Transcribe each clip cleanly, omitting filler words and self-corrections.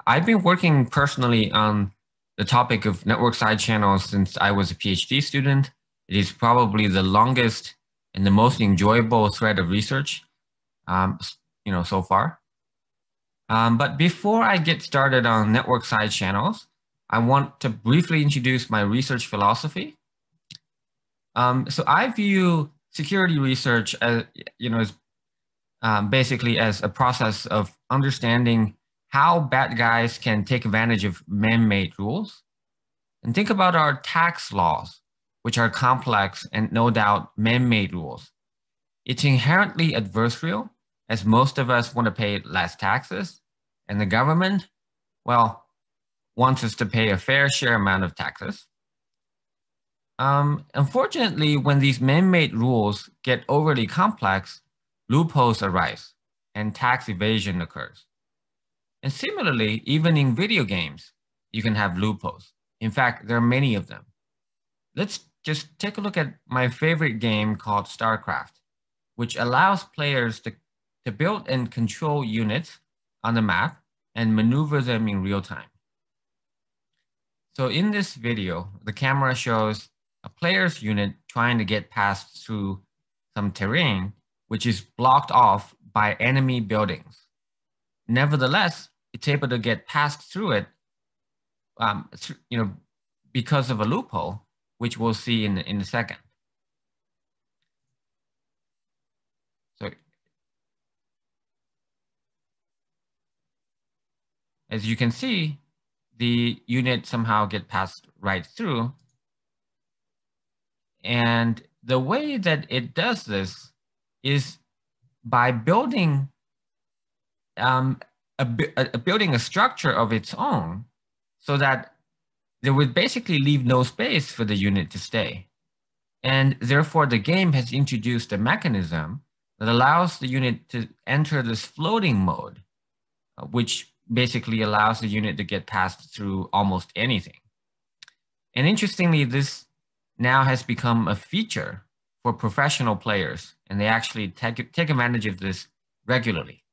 I've been working personally on the topic of network side channels since I was a PhD student. It is probably the longest and the most enjoyable thread of research, so far. But before I get started on network side channels, I want to briefly introduce my research philosophy. So I view security research as, basically as a process of understanding how bad guys can take advantage of man-made rules. And think about our tax laws, which are complex and no doubt man-made rules. It's inherently adversarial, as most of us want to pay less taxes, and the government, well, wants us to pay a fair share amount of taxes. Unfortunately, when these man-made rules get overly complex, loopholes arise and tax evasion occurs. And similarly, even in video games, you can have loopholes. In fact, there are many of them. Let's just take a look at my favorite game called StarCraft, which allows players to build and control units on the map and maneuver them in real time. So in this video, the camera shows a player's unit trying to get past through some terrain, which is blocked off by enemy buildings. Nevertheless, it's able to get past through it, because of a loophole, which we'll see in a second. So, as you can see, the unit somehow get passed right through. And the way that it does this is by building building a structure of its own so that there would basically leave no space for the unit to stay. And therefore, the game has introduced a mechanism that allows the unit to enter this floating mode, which basically allows the unit to get passed through almost anything. And interestingly, this now has become a feature for professional players, and they actually take advantage of this regularly.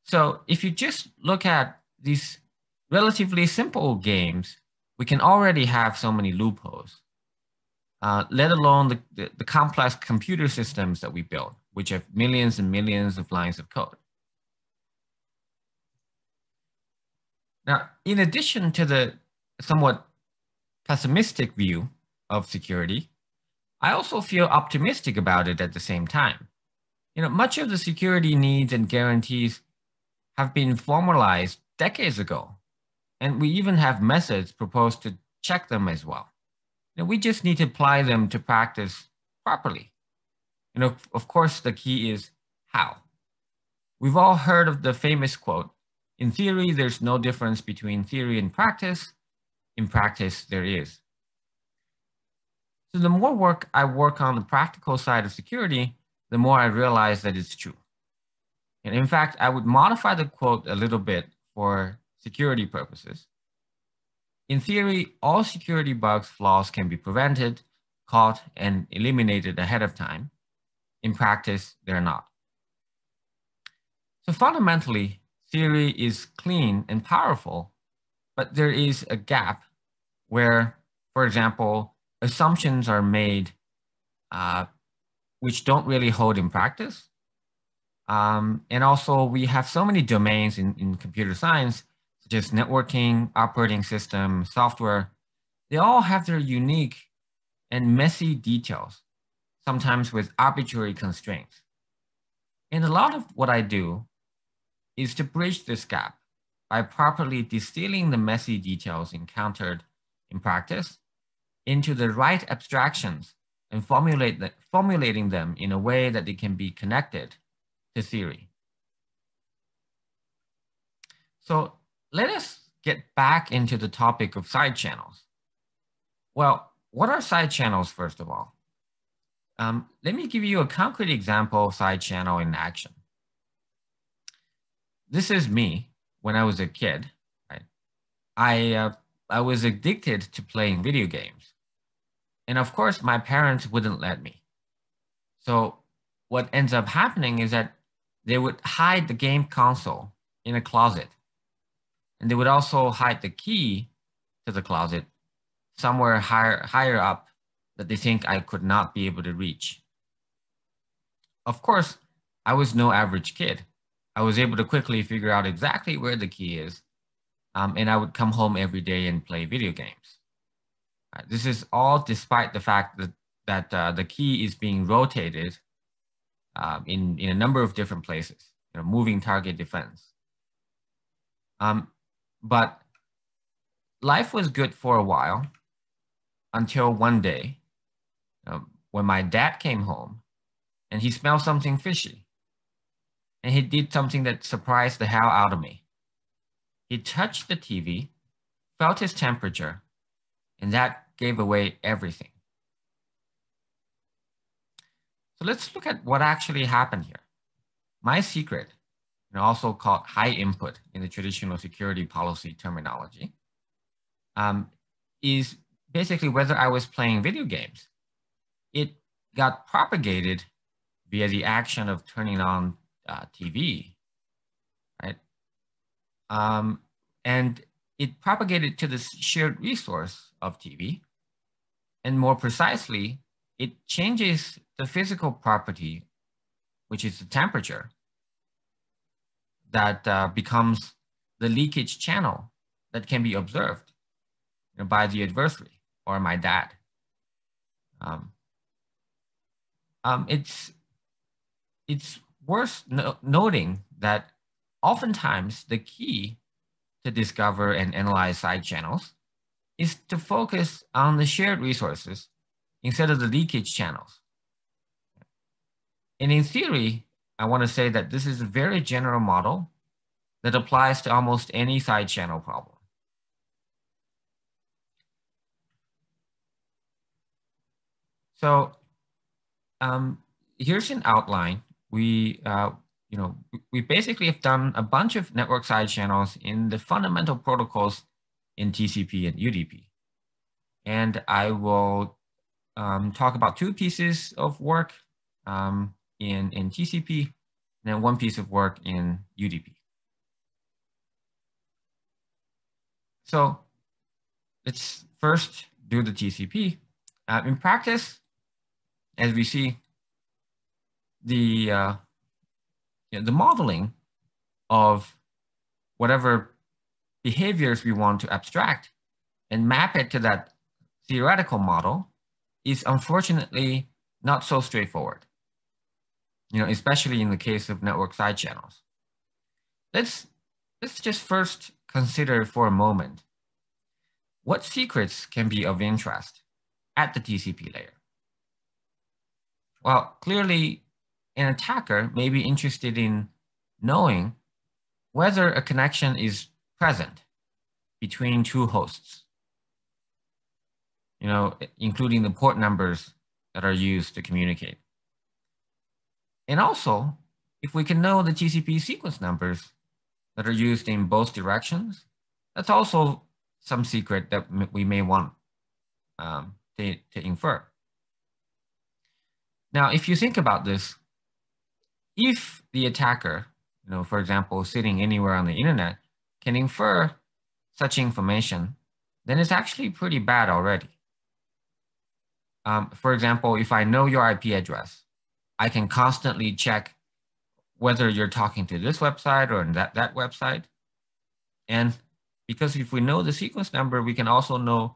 So if you just look at these relatively simple games, we can already have so many loopholes, let alone the complex computer systems that we build, which have millions and millions of lines of code. Now, in addition to the somewhat pessimistic view of security, I also feel optimistic about it at the same time. Much of the security needs and guarantees have been formalized decades ago, and we even have methods proposed to check them as well. We just need to apply them to practice properly. Of course, the key is how. We've all heard of the famous quote, "In theory, there's no difference between theory and practice. In practice, there is." So the more I work on the practical side of security, the more I realize that it's true. And in fact, I would modify the quote a little bit for security purposes. In theory, all security bugs, flaws can be prevented, caught, and eliminated ahead of time. In practice, they're not. So fundamentally, theory is clean and powerful, but there is a gap where, for example, assumptions are made which don't really hold in practice. And also, we have so many domains in computer science, such as networking, operating system, software. They all have their unique and messy details, sometimes with arbitrary constraints. And a lot of what I do is to bridge this gap by properly distilling the messy details encountered in practice into the right abstractions and formulating them in a way that they can be connected to theory. So let us get back into the topic of side channels. Well, what are side channels, first of all? Let me give you a concrete example of side channel in action. This is me when I was a kid. Right? I was addicted to playing video games. And of course, my parents wouldn't let me. So what ends up happening is that they would hide the game console in a closet. And they would also hide the key to the closet somewhere higher up that they think I could not be able to reach. Of course, I was no average kid. I was able to quickly figure out exactly where the key is, and I would come home every day and play video games. This is all despite the fact that the key is being rotated in a number of different places, moving target defense. But life was good for a while until one day when my dad came home and he smelled something fishy. And he did something that surprised the hell out of me. He touched the TV, felt its temperature, and that gave away everything. So let's look at what actually happened here. My secret, also called high input in the traditional security policy terminology, is basically whether I was playing video games. It got propagated via the action of turning on TV, right? And it propagated to the shared resource of TV. And more precisely, it changes the physical property, which is the temperature, that becomes the leakage channel that can be observed by the adversary or my dad. It's worth noting that oftentimes the key to discover and analyze side channels is to focus on the shared resources instead of the leakage channels. And in theory, I want to say that this is a very general model that applies to almost any side channel problem. So here's an outline. We basically have done a bunch of network side channels in the fundamental protocols in TCP and UDP. And I will talk about two pieces of work in TCP, and then one piece of work in UDP. So let's first do the TCP. In practice, as we see, the modeling of whatever behaviors we want to abstract and map it to that theoretical model is unfortunately not so straightforward, especially in the case of network side channels. Let's just first consider for a moment what secrets can be of interest at the TCP layer. Well, clearly, an attacker may be interested in knowing whether a connection is present between two hosts, including the port numbers that are used to communicate. And also, if we can know the TCP sequence numbers that are used in both directions, that's also some secret that we may want to infer. Now, if you think about this, if the attacker, for example, sitting anywhere on the internet, can infer such information, then it's actually pretty bad already. For example, if I know your IP address, I can constantly check whether you're talking to this website or that website. And because if we know the sequence number, we can also know,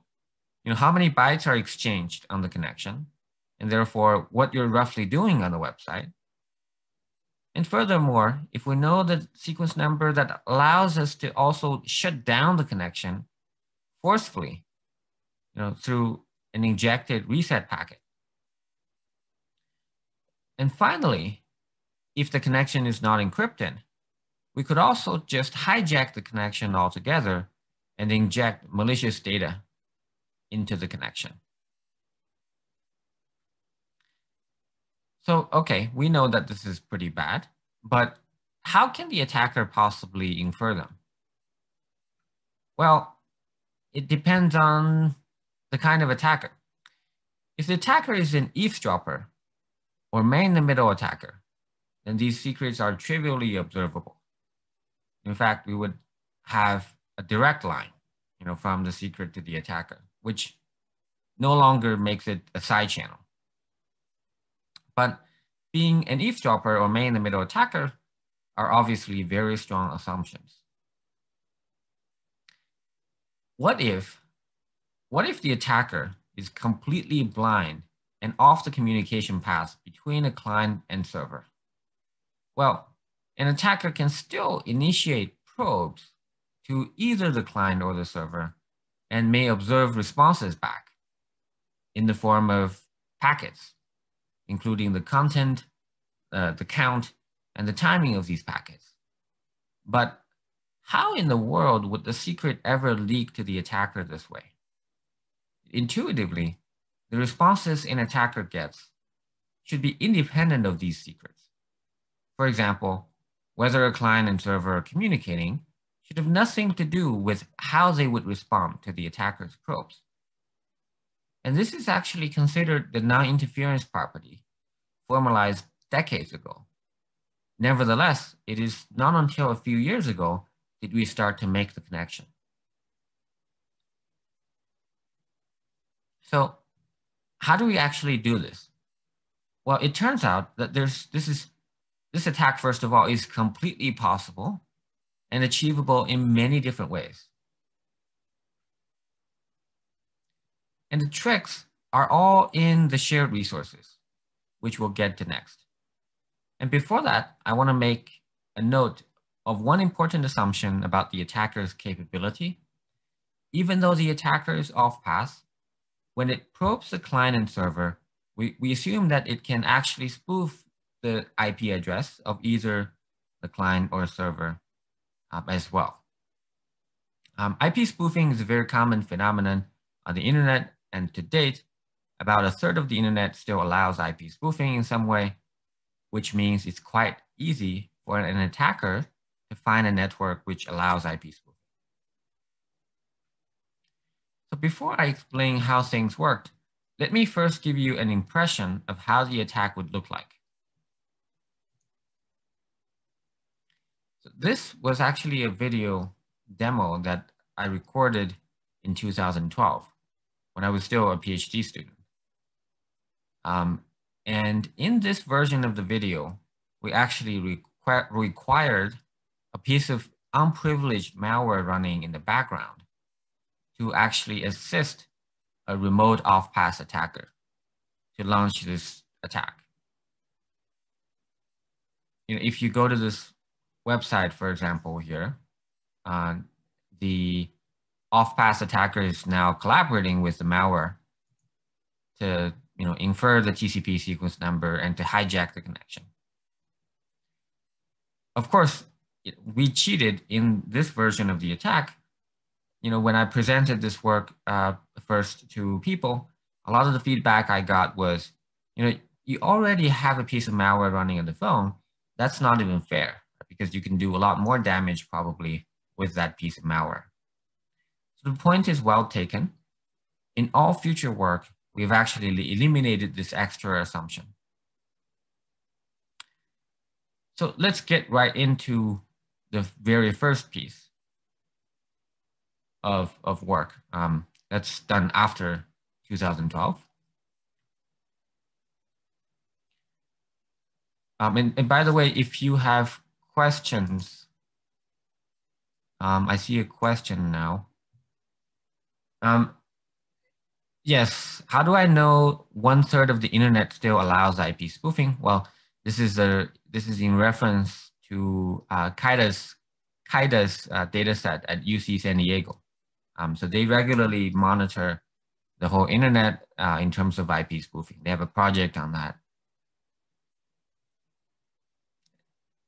how many bytes are exchanged on the connection, and therefore what you're roughly doing on the website. And furthermore, if we know the sequence number that allows us to also shut down the connection forcefully, through an injected reset packet. And finally, if the connection is not encrypted, we could also just hijack the connection altogether and inject malicious data into the connection. So, okay, we know that this is pretty bad, but how can the attacker possibly infer them? Well, it depends on the kind of attacker. If the attacker is an eavesdropper or man-in-the-middle attacker, then these secrets are trivially observable. In fact, we would have a direct line, from the secret to the attacker, which no longer makes it a side channel. But being an eavesdropper or man-in-the-middle attacker are obviously very strong assumptions. What if the attacker is completely blind and off the communication path between a client and server? Well, an attacker can still initiate probes to either the client or the server and may observe responses back in the form of packets, including the content, the count, and the timing of these packets. But how in the world would the secret ever leak to the attacker this way? Intuitively, the responses an attacker gets should be independent of these secrets. For example, whether a client and server are communicating should have nothing to do with how they would respond to the attacker's probes. And this is actually considered the non-interference property, formalized decades ago. Nevertheless, it is not until a few years ago did we start to make the connection. So how do we actually do this? Well, it turns out that this attack, first of all, is completely possible and achievable in many different ways. And the tricks are all in the shared resources, which we'll get to next. And before that, I want to make a note of one important assumption about the attacker's capability. Even though the attacker is off path, when it probes the client and server, we assume that it can actually spoof the IP address of either the client or server as well. IP spoofing is a very common phenomenon on the internet, and to date, about a third of the internet still allows IP spoofing in some way, which means it's quite easy for an attacker to find a network which allows IP spoofing. So before I explain how things worked, let me first give you an impression of how the attack would look like. So this was actually a video demo that I recorded in 2012 when I was still a PhD student. And in this version of the video, we actually required a piece of unprivileged malware running in the background to actually assist a remote off-path attacker to launch this attack. If you go to this website, for example, here, the off-path attacker is now collaborating with the malware to infer the TCP sequence number and to hijack the connection. Of course, we cheated in this version of the attack. When I presented this work first to people, a lot of the feedback I got was, you already have a piece of malware running on the phone. That's not even fair, because you can do a lot more damage probably with that piece of malware. So the point is well taken. In all future work, we've actually eliminated this extra assumption. So let's get right into the very first piece of work that's done after 2012. And by the way, if you have questions, I see a question now. Yes, how do I know 1/3 of the internet still allows IP spoofing? Well, this is in reference to Kaida's data set at UC San Diego. So they regularly monitor the whole internet in terms of IP spoofing. They have a project on that.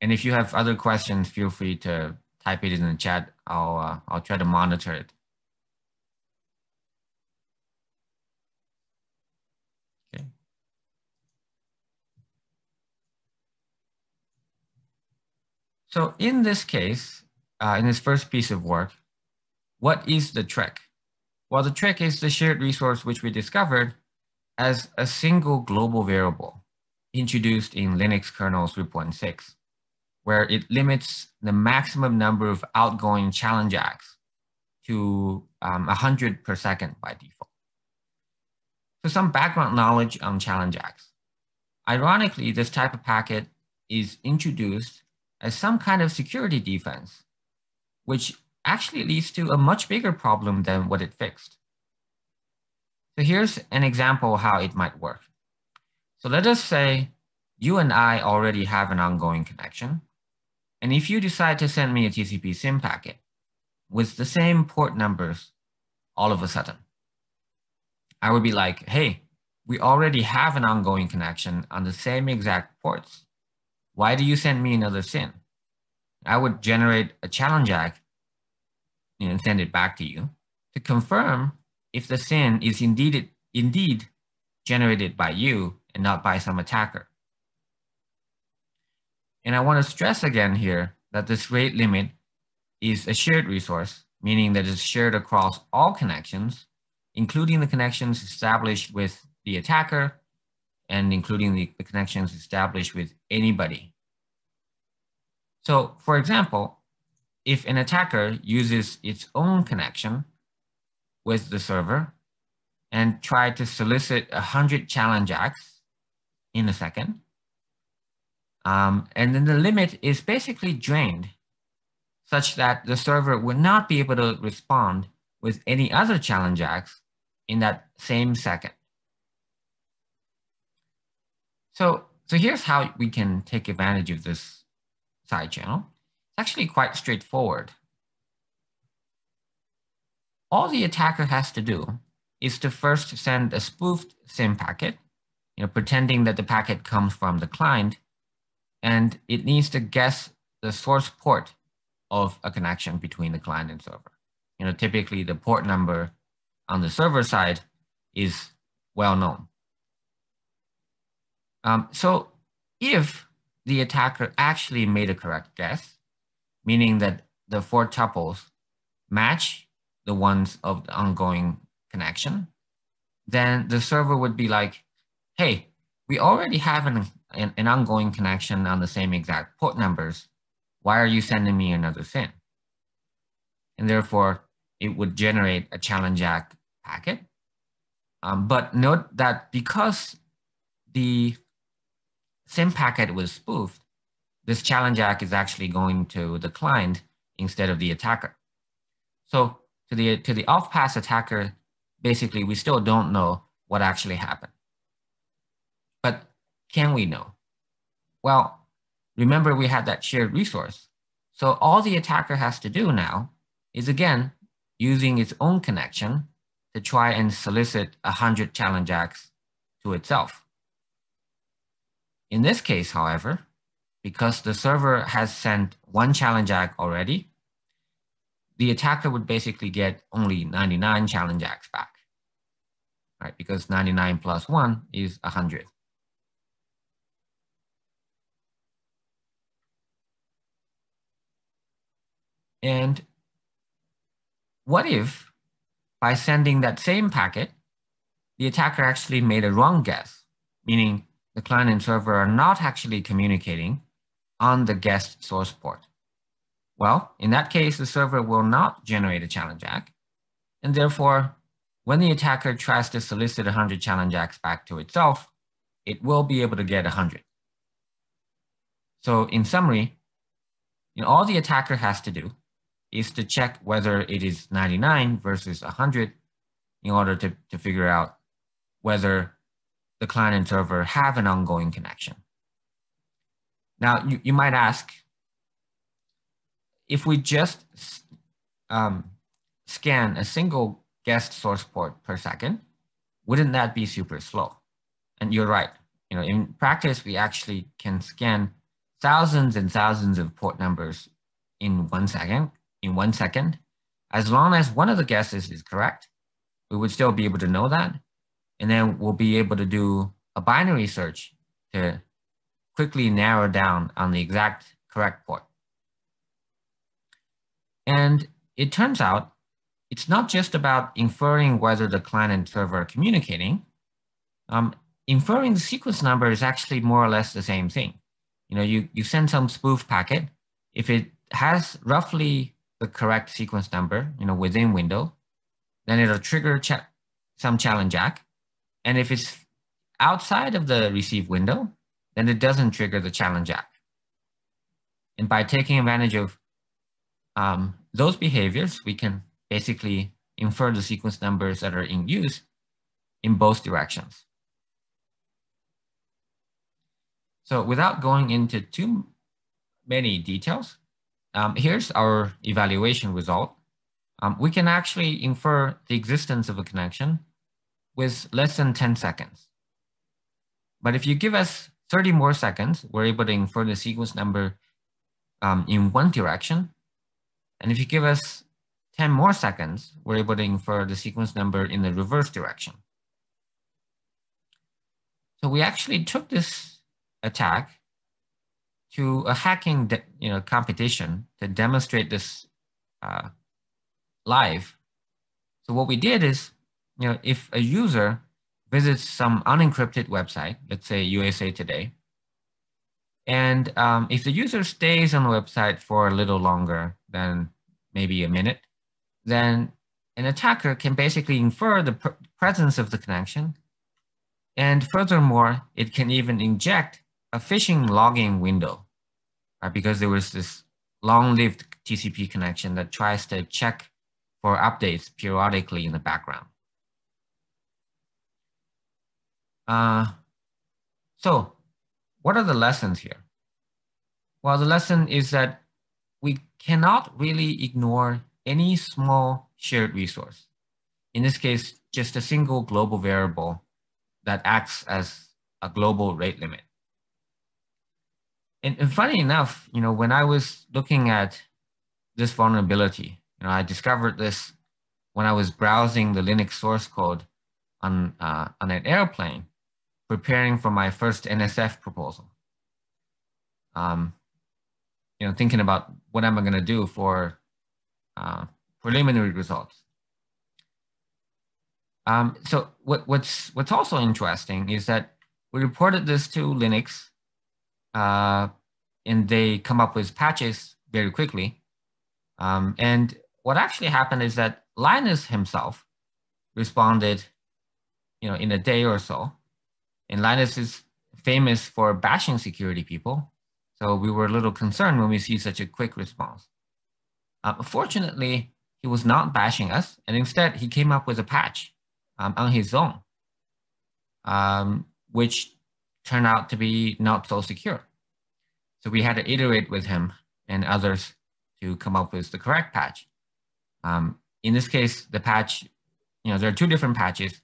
And if you have other questions, feel free to type it in the chat. I'll try to monitor it. Okay. So in this case, in this first piece of work, what is the trick? Well, the trick is the shared resource which we discovered as a single global variable introduced in Linux kernel 3.6. where it limits the maximum number of outgoing challenge acts to 100 per second by default. So some background knowledge on challenge acts. Ironically, this type of packet is introduced as some kind of security defense, which actually leads to a much bigger problem than what it fixed. So here's an example how it might work. So let us say you and I already have an ongoing connection. And if you decide to send me a TCP SYN packet with the same port numbers all of a sudden, I would be like, hey, we already have an ongoing connection on the same exact ports. Why do you send me another SYN? I would generate a challenge ACK and send it back to you to confirm if the SYN is indeed generated by you and not by some attacker. And I want to stress again here that this rate limit is a shared resource, meaning that it's shared across all connections, including the connections established with the attacker and including the connections established with anybody. So for example, if an attacker uses its own connection with the server and try to solicit 100 challenge acts in a second, and then the limit is basically drained such that the server would not be able to respond with any other challenge acts in that same second. So here's how we can take advantage of this side channel. It's actually quite straightforward. All the attacker has to do is to first send a spoofed SYN packet, pretending that the packet comes from the client, and it needs to guess the source port of a connection between the client and server. Typically the port number on the server side is well known. So if the attacker actually made a correct guess, meaning that the 4 tuples match the ones of the ongoing connection, then the server would be like, hey, we already have an ongoing connection on the same exact port numbers. Why are you sending me another SYN? And therefore, it would generate a challenge ACK packet. But note that because the SYN packet was spoofed, this challenge ACK is actually going to the client instead of the attacker. So to the off-pass attacker, basically, we still don't know what actually happened. But can we know? Well, remember we had that shared resource. So all the attacker has to do now is, again, using its own connection to try and solicit 100 challenge acts to itself. In this case, however, because the server has sent 1 challenge ACK already, the attacker would basically get only 99 challenge acts back, right? Because 99 plus 1 is 100. And what if, by sending that same packet, the attacker actually made a wrong guess, meaning the client and server are not actually communicating on the guessed source port? Well, in that case, the server will not generate a challenge ACK, and therefore, when the attacker tries to solicit 100 challenge acts back to itself, it will be able to get 100. So in summary, all the attacker has to do is to check whether it is 99 versus 100 in order to figure out whether the client and server have an ongoing connection. Now, you might ask, if we just scan a single guest source port per second, wouldn't that be super slow? And you're right. In practice, we actually can scan thousands and thousands of port numbers in 1 second. As long as one of the guesses is correct, we would still be able to know that. And then we'll be able to do a binary search to quickly narrow down on the exact correct port. And it turns out it's not just about inferring whether the client and server are communicating. Inferring the sequence number is actually more or less the same thing. you send some spoof packet. If it has roughly the correct sequence number, within window, then it'll trigger some challenge jack. And if it's outside of the receive window, then it doesn't trigger the challenge jack. And by taking advantage of those behaviors, we can basically infer the sequence numbers that are in use in both directions. So without going into too many details, here's our evaluation result. We can actually infer the existence of a connection with less than 10 seconds. But if you give us 30 more seconds, we're able to infer the sequence number in one direction. And if you give us 10 more seconds, we're able to infer the sequence number in the reverse direction. So we actually took this attack to a hacking competition to demonstrate this live. So what we did is, if a user visits some unencrypted website, let's say USA Today, and if the user stays on the website for a little longer than maybe a minute, then an attacker can basically infer the presence of the connection. And furthermore, it can even inject a phishing login window, right? Because there was this long-lived TCP connection that tries to check for updates periodically in the background. So what are the lessons here? Well, the lesson is that we cannot really ignore any small shared resource. In this case, just a single global variable that acts as a global rate limit. And funny enough, when I was looking at this vulnerability, I discovered this when I was browsing the Linux source code on an airplane, preparing for my first NSF proposal. Thinking about what am I going to do for preliminary results. So what's also interesting is that we reported this to Linux, and they come up with patches very quickly. And what actually happened is that Linus himself responded, in a day or so. And Linus is famous for bashing security people. So we were a little concerned when we see such a quick response. Fortunately, he was not bashing us, and instead he came up with a patch on his own, which turned out to be not so secure. So we had to iterate with him and others to come up with the correct patch. In this case, the patch, there are two different patches.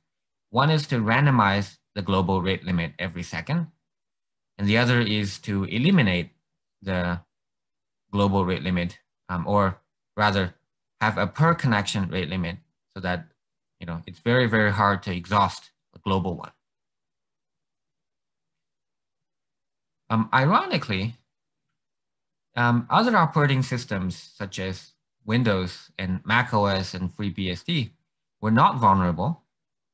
One is to randomize the global rate limit every second, and the other is to eliminate the global rate limit, or rather have a per connection rate limit so that it's very, very hard to exhaust a global one. Ironically, other operating systems such as Windows and macOS and FreeBSD were not vulnerable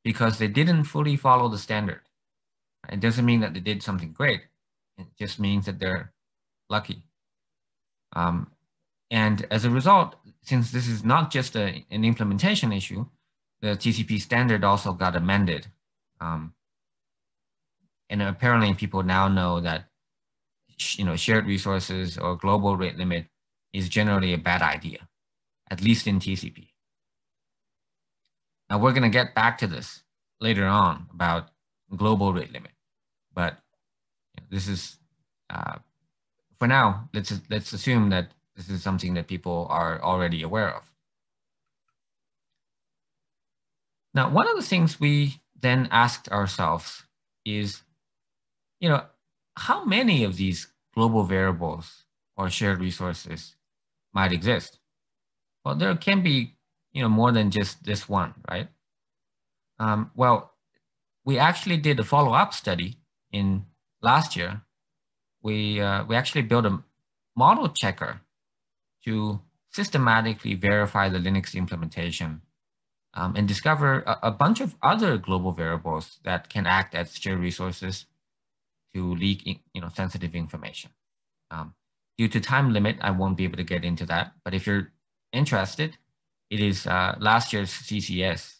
because they didn't fully follow the standard. It doesn't mean that they did something great. It just means that they're lucky. And as a result, since this is not just an implementation issue, the TCP standard also got amended. And apparently people now know that shared resources or global rate limit is generally a bad idea, at least in TCP. Now we're going to get back to this later on about global rate limit, but this is for now. Let's assume that this is something that people are already aware of. Now, one of the things we then asked ourselves is, how many of these global variables or shared resources might exist? Well, there can be, more than just this one, right? Well, we actually did a follow-up study in last year. We actually built a model checker to systematically verify the Linux implementation and discover a bunch of other global variables that can act as shared resources to leak sensitive information. Due to time limit, I won't be able to get into that. But if you're interested, it is last year's CCS.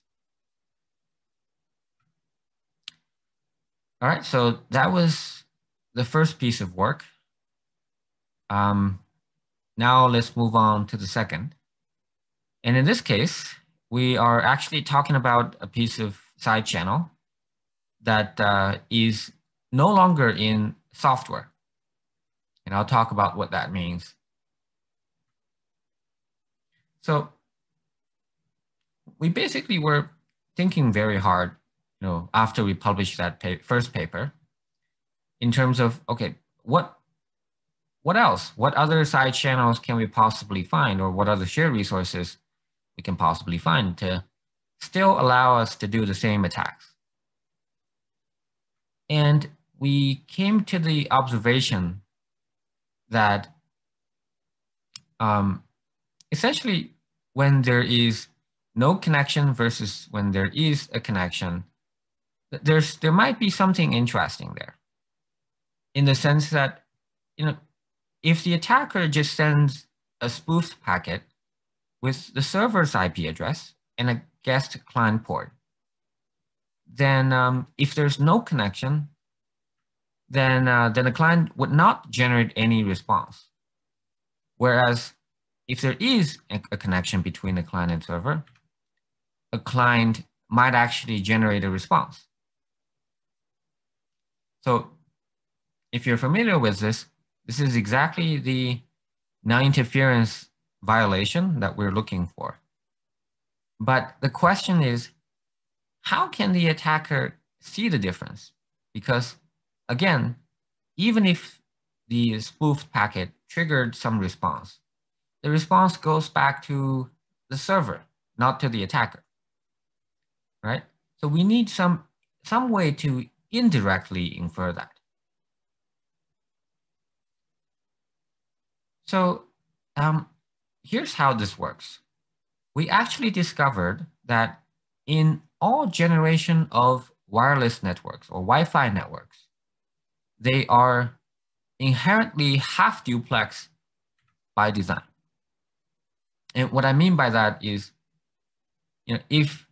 All right, so that was the first piece of work. Now let's move on to the second. And in this case, we are actually talking about a piece of side channel that is no longer in software. And I'll talk about what that means. So we basically were thinking very hard, after we published that first paper, in terms of, okay, what else? What other side channels can we possibly find, or what other shared resources we can possibly find to still allow us to do the same attacks? And we came to the observation that essentially when there is no connection versus when there is a connection, there might be something interesting there, in the sense that, if the attacker just sends a spoofed packet with the server's IP address and a guest client port, then if there's no connection, then the client would not generate any response. Whereas if there is a connection between the client and server, a client might actually generate a response. So if you're familiar with this, this is exactly the non-interference violation that we're looking for. But the question is, how can the attacker see the difference? Because again, even if the spoofed packet triggered some response, the response goes back to the server, not to the attacker, right? So we need some way to indirectly infer that. So here's how this works. We actually discovered that in all generation of wireless networks or Wi-Fi networks, they are inherently half duplex by design. And what I mean by that is, if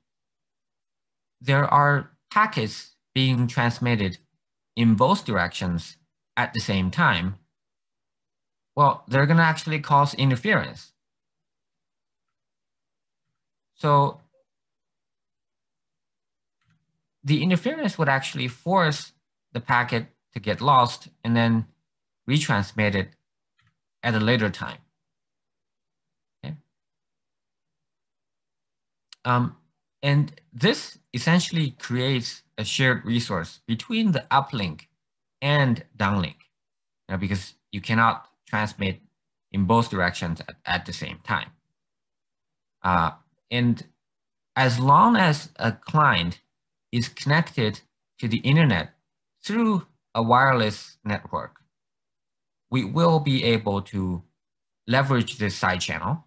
there are packets being transmitted in both directions at the same time, well, they're going to actually cause interference. So the interference would actually force the packet to get lost and then retransmitted at a later time. Okay? And this essentially creates a shared resource between the uplink and downlink, because you cannot transmit in both directions at the same time. And as long as a client is connected to the internet through a wireless network, we will be able to leverage this side channel,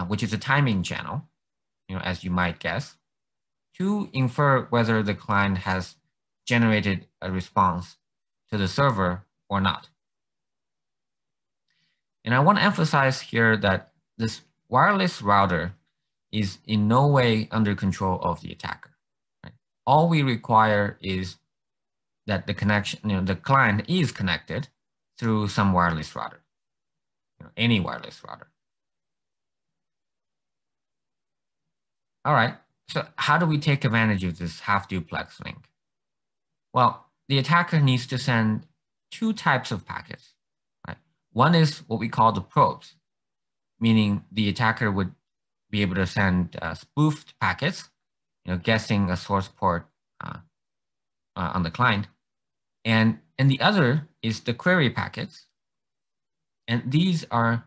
which is a timing channel, as you might guess, to infer whether the client has generated a response to the server or not. And I want to emphasize here that this wireless router is in no way under control of the attacker. Right? All we require is that the connection, the client is connected through some wireless router, any wireless router. All right, so how do we take advantage of this half duplex link? Well, the attacker needs to send two types of packets. Right? One is what we call the probes, meaning the attacker would be able to send spoofed packets, guessing a source port on the client. And the other is the query packets. And these are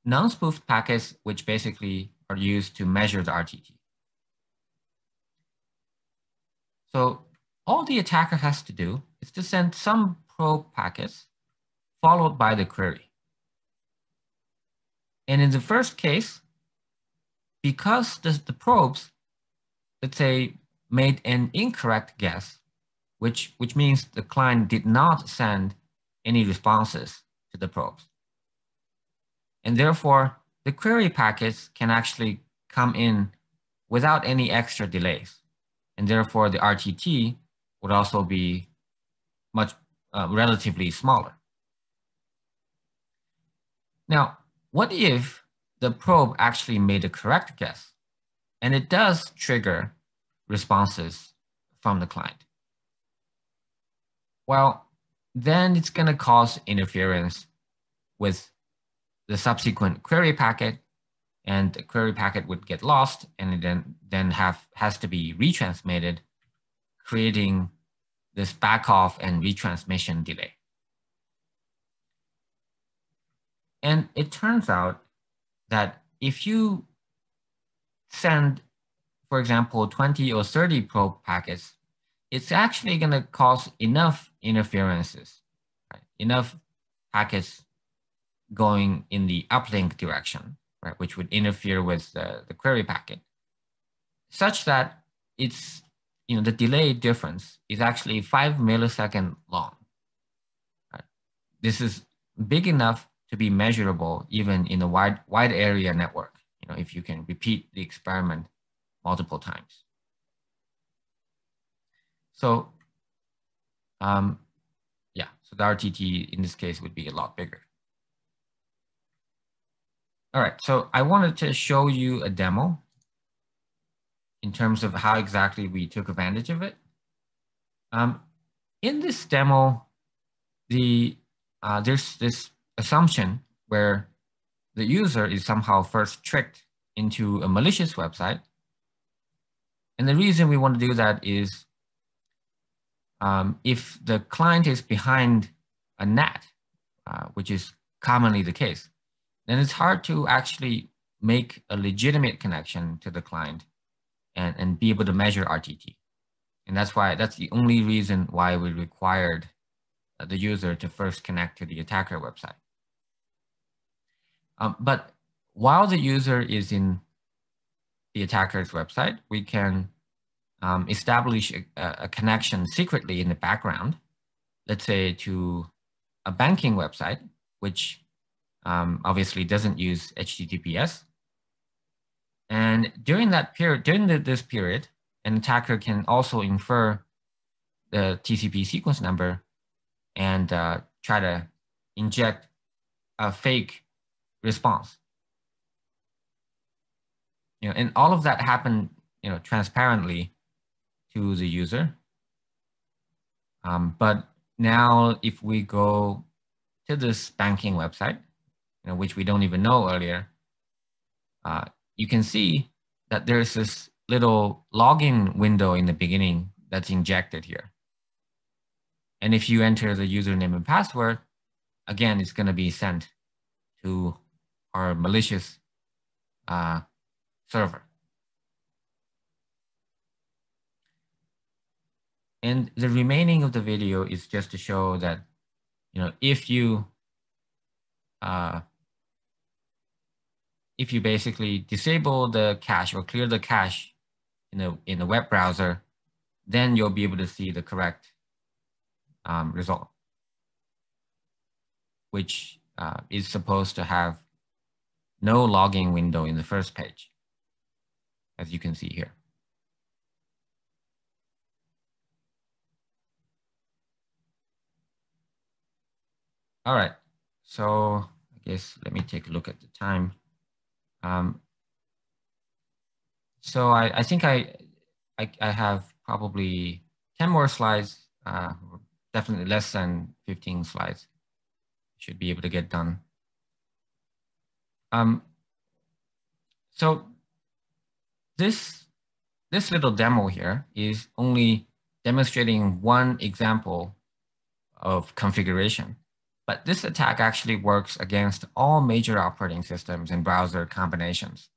non-spoofed packets, which basically are used to measure the RTT. So all the attacker has to do is to send some probe packets followed by the query. And in the first case, because the probes, let's say, made an incorrect guess, which means the client did not send any responses to the probes. And therefore, the query packets can actually come in without any extra delays. And therefore, the RTT would also be much relatively smaller. Now, what if the probe actually made a correct guess and it does trigger responses from the client? Well, then it's going to cause interference with the subsequent query packet, and the query packet would get lost, and it then has to be retransmitted, creating this back-off and retransmission delay. And it turns out that if you send, for example, 20 or 30 probe packets, it's actually going to cause enough interferences, right? Enough packets going in the uplink direction, right, which would interfere with the query packet, such that it's, the delay difference is actually 5 milliseconds long. Right? This is big enough to be measurable even in a wide area network, if you can repeat the experiment multiple times. So, yeah, so the RTT in this case would be a lot bigger. All right, so I wanted to show you a demo in terms of how exactly we took advantage of it. In this demo, there's this assumption where the user is somehow first tricked into a malicious website. And the reason we want to do that is if the client is behind a NAT, which is commonly the case, then it's hard to actually make a legitimate connection to the client and be able to measure RTT. And that's the only reason why we required the user to first connect to the attacker website. But while the user is in the attacker's website, we can establish a connection secretly in the background, let's say to a banking website, which obviously doesn't use HTTPS. And during that period, this period, an attacker can also infer the TCP sequence number and try to inject a fake response. And all of that happened, transparently to the user. But now, if we go to this banking website, which we don't even know earlier, you can see that there's this little login window in the beginning that's injected here. And if you enter the username and password, again, it's going to be sent to our malicious server. And the remaining of the video is just to show that, if you basically disable the cache or clear the cache in the web browser, then you'll be able to see the correct result, which is supposed to have no logging window in the first page, as you can see here. All right, so I guess let me take a look at the time. So I think I have probably 10 more slides, definitely less than 15 slides. Should be able to get done. So this little demo here is only demonstrating one example of configuration. But this attack actually works against all major operating systems and browser combinations.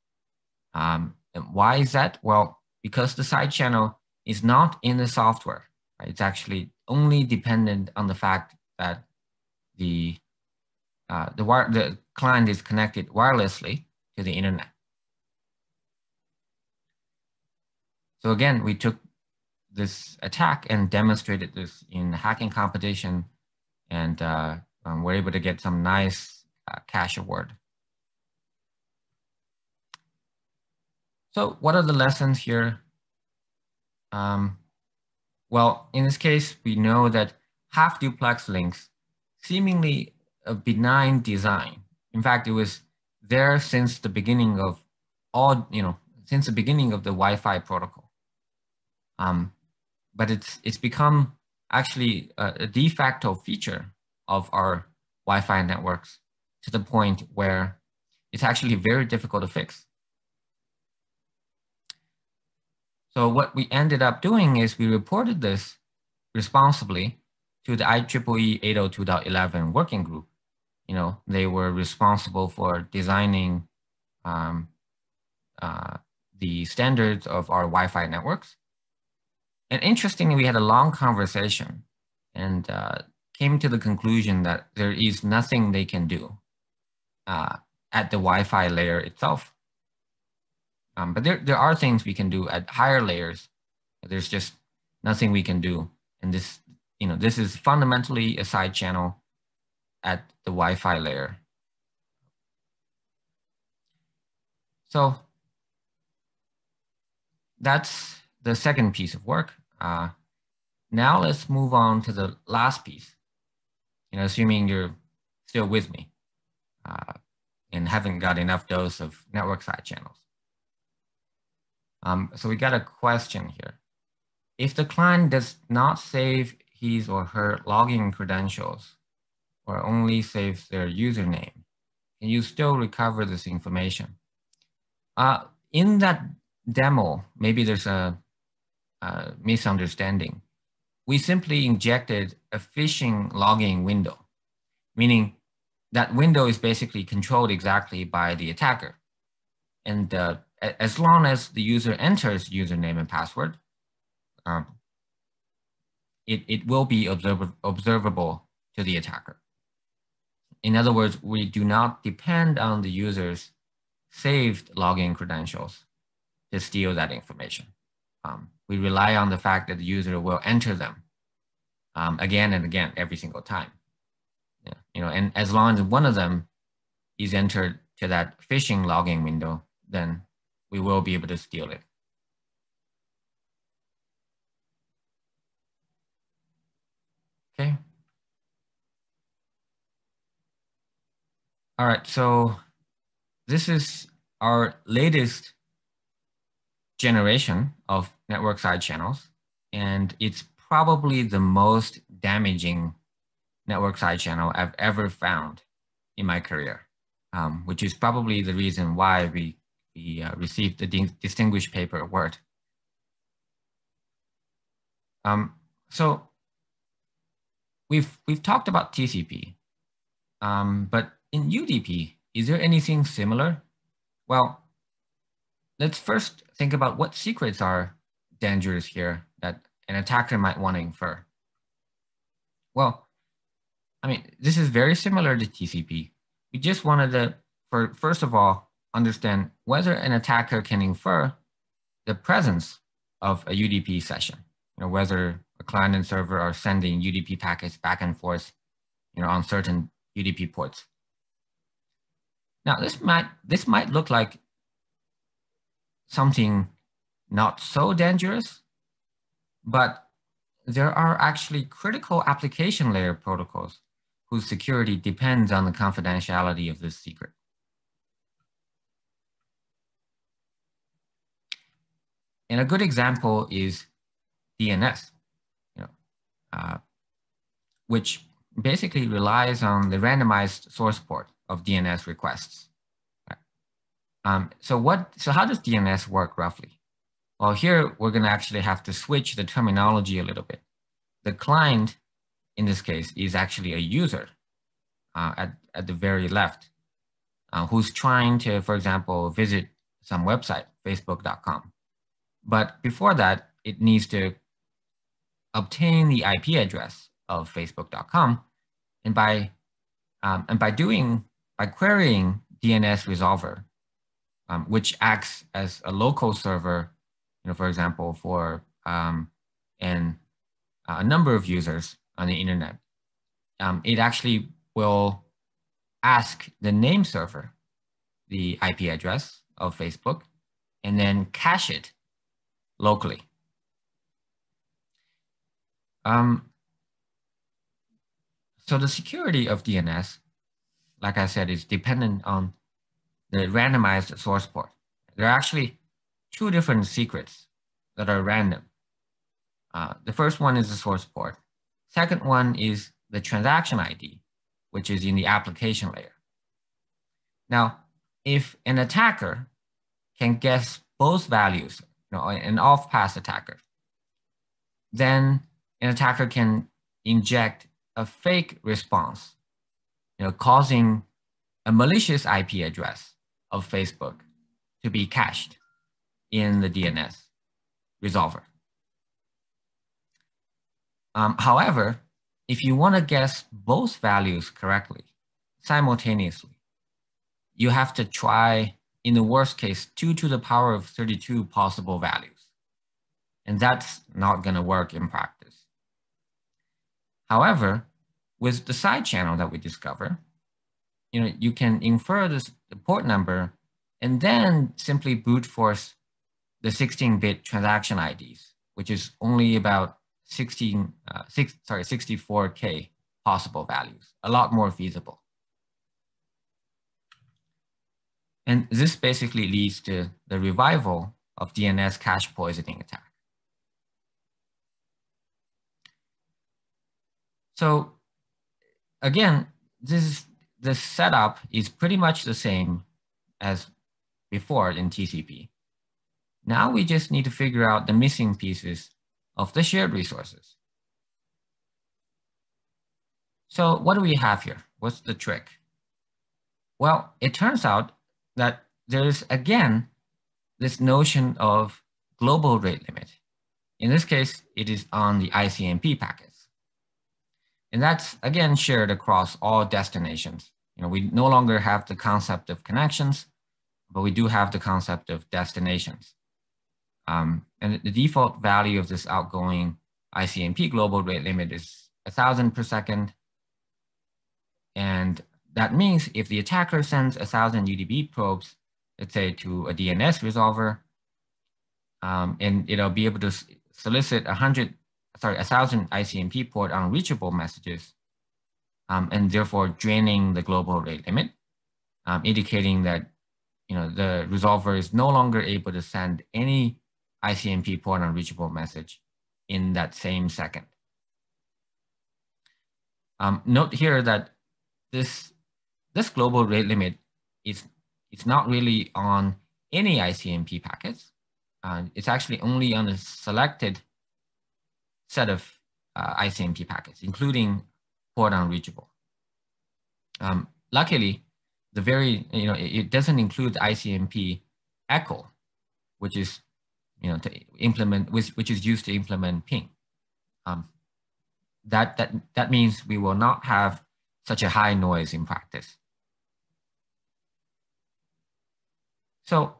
And why is that? Well, because the side channel is not in the software. Right? It's actually only dependent on the fact that the client is connected wirelessly to the internet. So again, we took this attack and demonstrated this in a hacking competition, and we're able to get some nice cache award. So what are the lessons here? Well, in this case, we know that half-duplex links, seemingly a benign design. In fact, it was there since the beginning of since the beginning of the Wi-Fi protocol. But it's become actually a de facto feature of our Wi-Fi networks to the point where it's actually very difficult to fix. So what we ended up doing is we reported this responsibly to the IEEE 802.11 working group. They were responsible for designing the standards of our Wi-Fi networks. And interestingly, we had a long conversation and came to the conclusion that there is nothing they can do at the Wi-Fi layer itself. But there are things we can do at higher layers. There's just nothing we can do. And this is fundamentally a side channel at the Wi-Fi layer. So that's the second piece of work. Now let's move on to the last piece. Assuming you're still with me and haven't got enough dose of network side channels. So we got a question here. If the client does not save his or her login credentials or only saves their username, can you still recover this information? In that demo, maybe there's a misunderstanding. We simply injected a phishing login window, meaning that window is basically controlled exactly by the attacker. And as long as the user enters username and password, it will be observable to the attacker. In other words, we do not depend on the user's saved login credentials to steal that information. We rely on the fact that the user will enter them again and again every single time. And as long as one of them is entered to that phishing login window, then we will be able to steal it. Okay. All right, so this is our latest generation of network side channels, and it's probably the most damaging network side channel I've ever found in my career, which is probably the reason why we received the Distinguished Paper Award. So we've talked about TCP, but in UDP, is there anything similar? Well, let's first think about what secrets are dangerous here that an attacker might want to infer. Well, I mean, this is very similar to TCP. We just wanted to, first of all, understand whether an attacker can infer the presence of a UDP session, whether a client and server are sending UDP packets back and forth, on certain UDP ports. Now, this might look like something not so dangerous, but there are actually critical application layer protocols whose security depends on the confidentiality of this secret. And a good example is DNS, which basically relies on the randomized source port of DNS requests. So how does DNS work roughly? Well, here we're going to actually have to switch the terminology a little bit. The client, in this case, is actually a user at the very left, who's trying to, for example, visit some website, facebook.com. But before that, it needs to obtain the IP address of facebook.com, and by querying DNS resolver, which acts as a local server, for example, for a number of users on the internet, it actually will ask the name server the IP address of Facebook and then cache it locally. So the security of DNS, like I said, is dependent on the randomized source port. There are actually two different secrets that are random. The first one is the source port. Second one is the transaction ID, which is in the application layer. Now, if an attacker can guess both values, an off-pass attacker, then an attacker can inject a fake response, causing a malicious IP address of Facebook to be cached in the DNS resolver. However, if you want to guess both values correctly simultaneously, you have to try, in the worst case, 2 to the power of 32 possible values. And that's not going to work in practice. However, with the side channel that we discover, you can infer the port number and then simply brute force the 16-bit transaction IDs, which is only about 64K possible values, a lot more feasible. And this basically leads to the revival of DNS cache poisoning attack. So again, the setup is pretty much the same as before in TCP. Now we just need to figure out the missing pieces of the shared resources. So what do we have here? What's the trick? Well, it turns out that there's, again, this notion of global rate limit. In this case, it is on the ICMP packets. And that's, again, shared across all destinations. We no longer have the concept of connections, but we do have the concept of destinations. And the default value of this outgoing ICMP global rate limit is 1,000 per second. And that means if the attacker sends 1,000 UDP probes, let's say to a DNS resolver, and it'll be able to solicit 1,000 ICMP port unreachable messages, and therefore draining the global rate limit, indicating that the resolver is no longer able to send any ICMP port unreachable message in that same second. Note here that this global rate limit is not really on any ICMP packets. It's actually only on a selected set of ICMP packets, including port unreachable. Luckily, it doesn't include the ICMP echo, which is which is used to implement ping. That means we will not have such a high noise in practice. So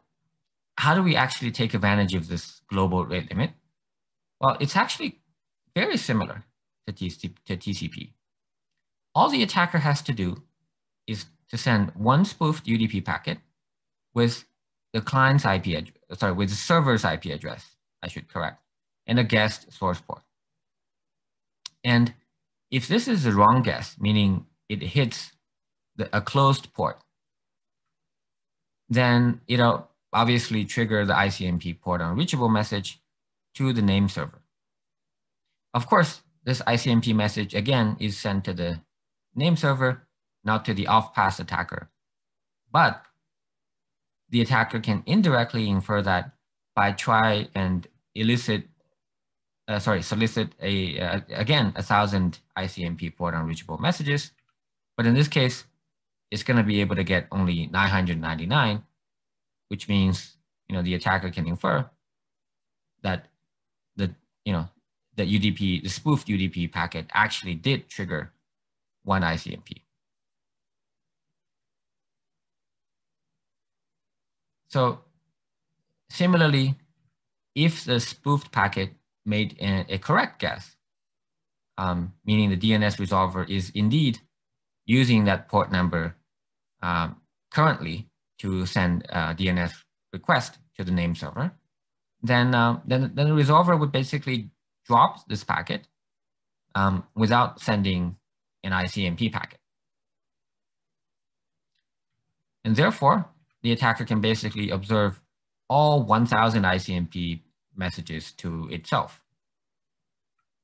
how do we actually take advantage of this global rate limit? Well, it's actually very similar to TCP. All the attacker has to do is to send one spoofed UDP packet with the client's IP address, with the server's IP address, I should correct, and a guessed source port. And if this is the wrong guess, meaning it hits a closed port, then it'll obviously trigger the ICMP port unreachable message to the name server. Of course, this ICMP message, again, is sent to the name server, not to the off-pass attacker. But the attacker can indirectly infer that by try and solicit again 1,000 ICMP port unreachable messages. But in this case, it's going to be able to get only 999, which means the attacker can infer that the spoofed UDP packet actually did trigger one ICMP. So similarly, if the spoofed packet made a correct guess, meaning the DNS resolver is indeed using that port number currently to send a DNS request to the name server, then the resolver would basically drop this packet without sending an ICMP packet. And therefore, the attacker can basically observe all 1,000 ICMP messages to itself.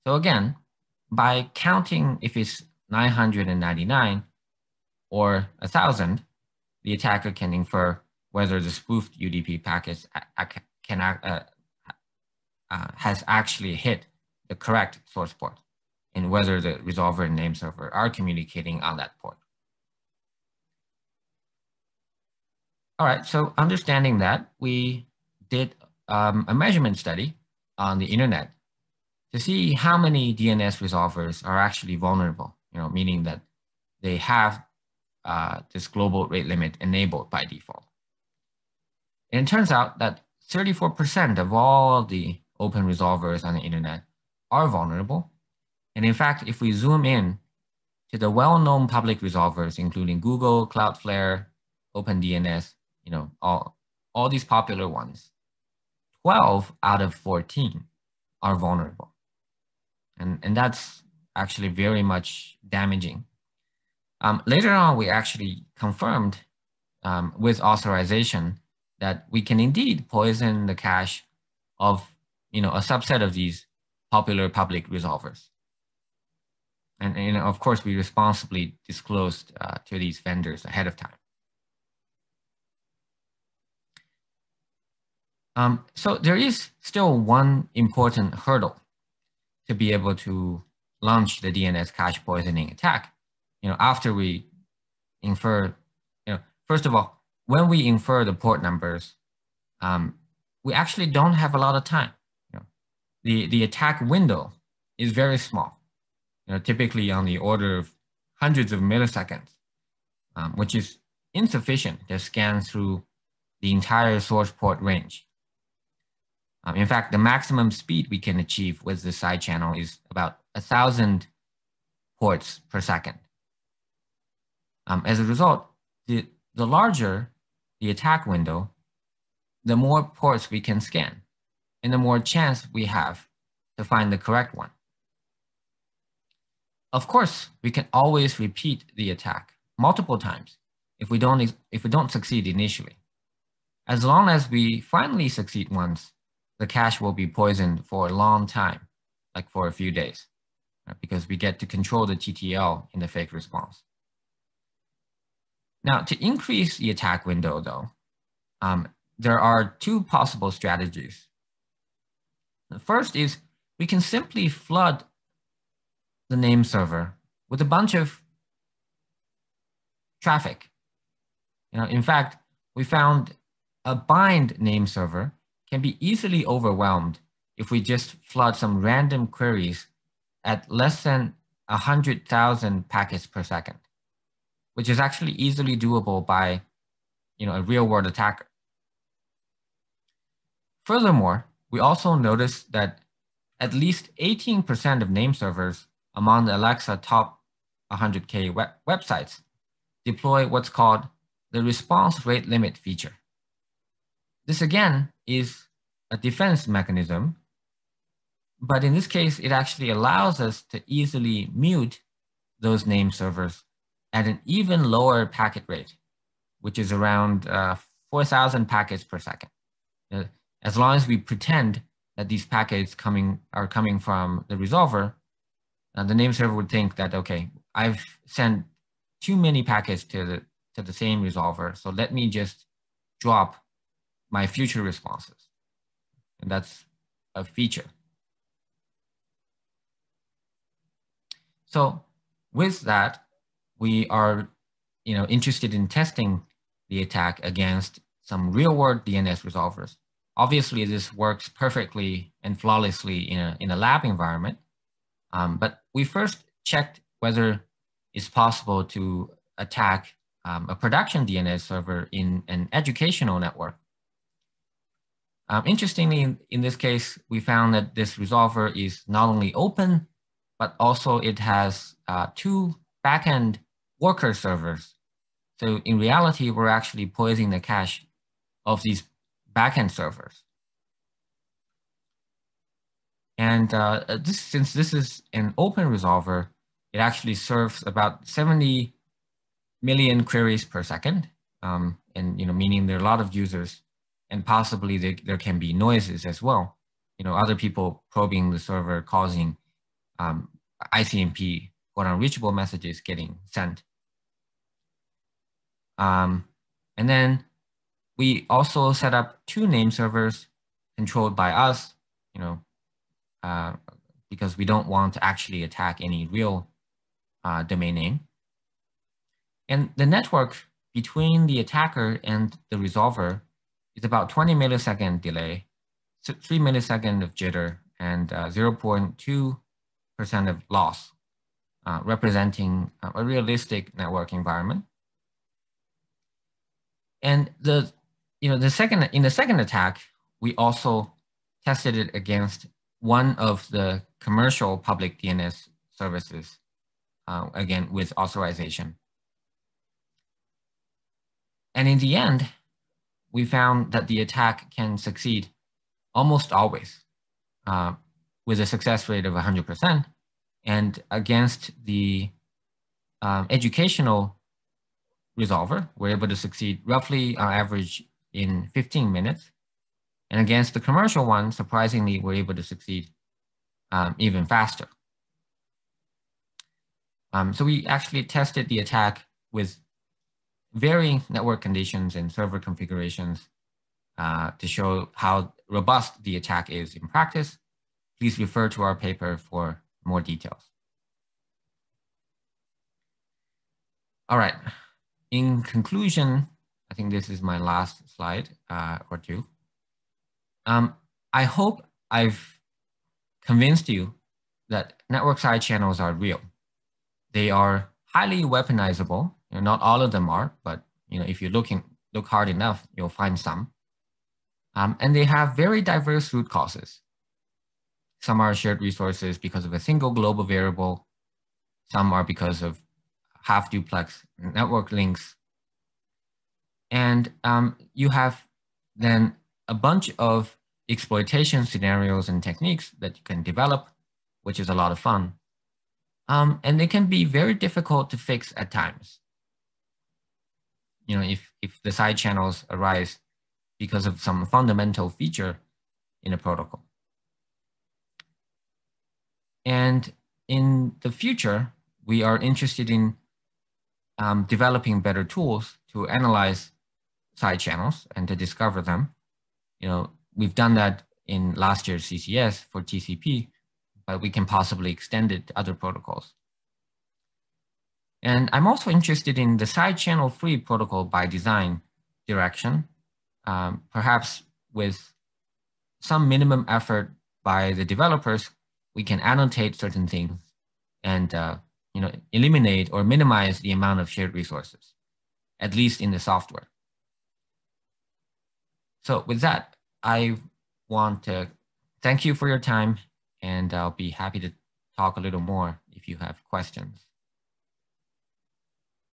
So again, by counting if it's 999 or 1,000, the attacker can infer whether the spoofed UDP packets has actually hit the correct source port and whether the resolver and name server are communicating on that port. All right, so understanding that, we did a measurement study on the internet to see how many DNS resolvers are actually vulnerable, meaning that they have this global rate limit enabled by default. And it turns out that 34% of all the open resolvers on the internet are vulnerable. And in fact, if we zoom in to the well-known public resolvers, including Google, Cloudflare, OpenDNS, all these popular ones, 12 out of 14 are vulnerable. And that's actually very much damaging. Later on, we actually confirmed with authorization that we can indeed poison the cache of a subset of these popular public resolvers. And of course, we responsibly disclosed to these vendors ahead of time. So there is still one important hurdle to be able to launch the DNS cache poisoning attack. After we infer, first of all, when we infer the port numbers, we actually don't have a lot of time. The attack window is very small, typically on the order of hundreds of milliseconds, which is insufficient to scan through the entire source port range. In fact, the maximum speed we can achieve with the side channel is about 1,000 ports per second. As a result, the larger the attack window, the more ports we can scan, and the more chance we have to find the correct one. Of course, we can always repeat the attack multiple times if we don't succeed initially. As long as we finally succeed once, the cache will be poisoned for a long time, like for a few days, because we get to control the TTL in the fake response. Now, to increase the attack window, though, there are two possible strategies. The first is we can simply flood the name server with a bunch of traffic. In fact, we found a bind name server can be easily overwhelmed if we just flood some random queries at less than 100,000 packets per second, which is actually easily doable by a real-world attacker. Furthermore, we also noticed that at least 18% of name servers among the Alexa top 100K websites deploy what's called the response rate limit feature. This again is a defense mechanism, but in this case, it actually allows us to easily mute those name servers at an even lower packet rate, which is around 4,000 packets per second. As long as we pretend that these packets are coming from the resolver, the name server would think that, okay, I've sent too many packets to the same resolver, so let me just drop my future responses. And that's a feature. So with that, we are interested in testing the attack against some real-world DNS resolvers. Obviously, this works perfectly and flawlessly in a lab environment, but we first checked whether it's possible to attack a production DNS server in an educational network. Interestingly, in this case, we found that this resolver is not only open, but also it has two backend worker servers. So in reality, we're actually poisoning the cache of these backend servers. And since this is an open resolver, it actually serves about 70 million queries per second. And meaning there are a lot of users, and possibly there can be noises as well. Other people probing the server, causing ICMP or unreachable messages getting sent. And then we also set up 2 name servers controlled by us, because we don't want to actually attack any real domain name. And the network between the attacker and the resolver is about 20 millisecond delay, 3 milliseconds of jitter, and 0.2% of loss, representing a realistic network environment. And in the second attack, we also tested it against one of the commercial public DNS services, again with authorization. And in the end, we found that the attack can succeed almost always, with a success rate of 100%. And against the educational resolver, we're able to succeed roughly on average in 15 minutes. And against the commercial one, surprisingly, we're able to succeed even faster. So we actually tested the attack with varying network conditions and server configurations to show how robust the attack is in practice. Please refer to our paper for more details. All right. In conclusion, I think this is my last slide or two. I hope I've convinced you that network side channels are real. They are highly weaponizable. Not all of them are, but if you look hard enough, you'll find some. And they have very diverse root causes. Some are shared resources because of a single global variable. Some are because of half duplex network links. And you have then a bunch of exploitation scenarios and techniques that you can develop, which is a lot of fun. And they can be very difficult to fix at times. If the side channels arise because of some fundamental feature in a protocol. And in the future, we are interested in developing better tools to analyze side channels and to discover them. We've done that in last year's CCS for TCP, but we can possibly extend it to other protocols. And I'm also interested in the side channel free protocol by design direction, perhaps with some minimum effort by the developers. We can annotate certain things and eliminate or minimize the amount of shared resources, at least in the software. So with that, I want to thank you for your time, and I'll be happy to talk a little more if you have questions.